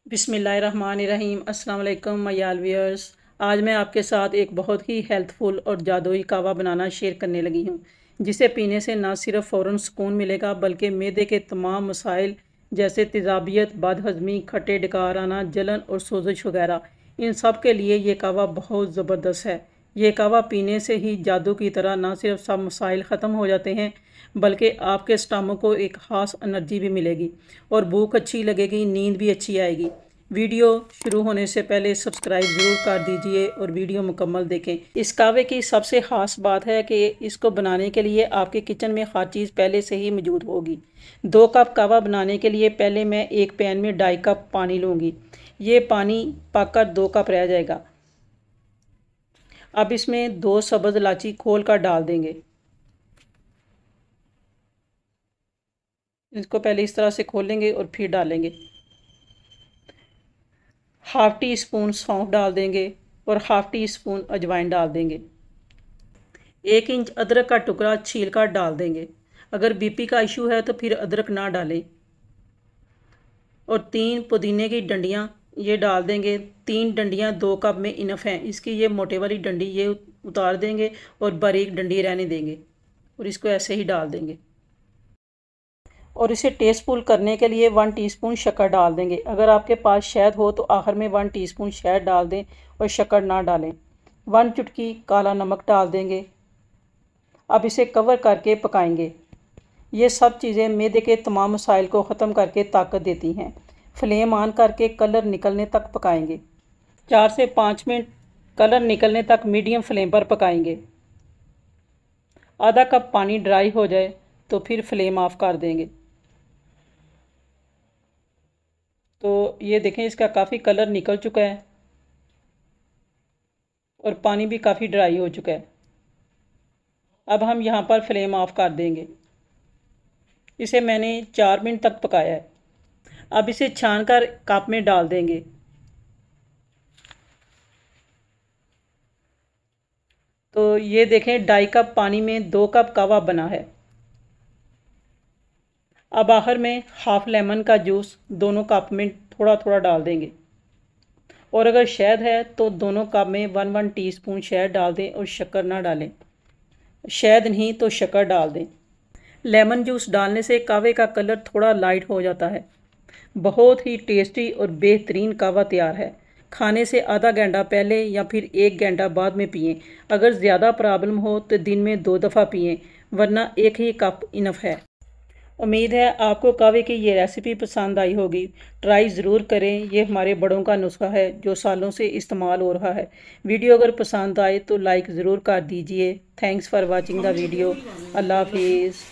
बिस्मिल्लाहिर्रहमानिर्रहीम। अस्सलाम वालेकुम मयाल व्यूअर्स। आज मैं आपके साथ एक बहुत ही हेल्थफुल और जादुई कावा बनाना शेयर करने लगी हूँ, जिसे पीने से ना सिर्फ फ़ौरन सुकून मिलेगा बल्कि मैदे के तमाम मसाइल जैसे तेज़ाबियत, बदहज़मी, खट्टे डकार आना, जलन और सोजिश वगैरह, इन सब के लिए ये कावा बहुत ज़बरदस्त है। ये कावा पीने से ही जादू की तरह ना सिर्फ सब मसाइल ख़त्म हो जाते हैं बल्कि आपके स्टमक को एक ख़ास एनर्जी भी मिलेगी और भूख अच्छी लगेगी, नींद भी अच्छी आएगी। वीडियो शुरू होने से पहले सब्सक्राइब ज़रूर कर दीजिए और वीडियो मुकम्मल देखें। इस कावे की सबसे ख़ास बात है कि इसको बनाने के लिए आपके किचन में हर चीज़ पहले से ही मौजूद होगी। 2 कप कावा बनाने के लिए पहले मैं एक पैन में 2.5 कप पानी लूँगी। ये पानी पककर 2 कप रह जाएगा। अब इसमें 2 सब्ज़ इलायची खोल कर डाल देंगे। इसको पहले इस तरह से खोलेंगे और फिर डालेंगे। हाफ़ टी स्पून सौंफ डाल देंगे और हाफ़ टी स्पून अजवाइन डाल देंगे। 1 इंच अदरक का टुकड़ा छील कर डाल देंगे। अगर बीपी का इशू है तो फिर अदरक ना डालें। और 3 पुदीने की डंडियाँ ये डाल देंगे। 3 डंडियाँ 2 कप में इनफ हैं। इसकी ये मोटे वाली डंडी ये उतार देंगे और बारीक डंडी रहने देंगे और इसको ऐसे ही डाल देंगे। और इसे टेस्टफुल करने के लिए 1 टीस्पून शक्कर डाल देंगे। अगर आपके पास शहद हो तो आखिर में 1 टीस्पून शहद डाल दें और शक्कर ना डालें। 1 चुटकी काला नमक डाल देंगे। अब इसे कवर करके पकाएंगे। ये सब चीज़ें मैदे के तमाम मसाइल को ख़त्म करके ताकत देती हैं। फ्लेम ऑन करके कलर निकलने तक पकाएंगे। 4 से 5 मिनट कलर निकलने तक मीडियम फ्लेम पर पकाएंगे। आधा कप पानी ड्राई हो जाए तो फिर फ्लेम ऑफ कर देंगे। तो ये देखें, इसका काफ़ी कलर निकल चुका है और पानी भी काफ़ी ड्राई हो चुका है। अब हम यहाँ पर फ्लेम ऑफ कर देंगे। इसे मैंने 4 मिनट तक पकाया है। अब इसे छानकर कप में डाल देंगे। तो ये देखें, 2.5 कप पानी में 2 कप कावा बना है। अब आखिर में हाफ़ लेमन का जूस दोनों कप में थोड़ा थोड़ा डाल देंगे। और अगर शहद है तो दोनों कप में 1 टीस्पून शहद डाल दें और शक्कर ना डालें। शहद नहीं तो शक्कर डाल दें। लेमन जूस डालने से कावे का कलर थोड़ा लाइट हो जाता है। बहुत ही टेस्टी और बेहतरीन कावा तैयार है। खाने से आधा घंटा पहले या फिर 1 घंटा बाद में पिएं। अगर ज़्यादा प्रॉब्लम हो तो दिन में 2 दफ़ा पिएं, वरना एक ही कप इनफ है। उम्मीद है आपको कावे की ये रेसिपी पसंद आई होगी। ट्राई ज़रूर करें। ये हमारे बड़ों का नुस्खा है जो सालों से इस्तेमाल हो रहा है। वीडियो अगर पसंद आए तो लाइक ज़रूर कर दीजिए। Thanks for watching the video. अल्लाह हाफिज़।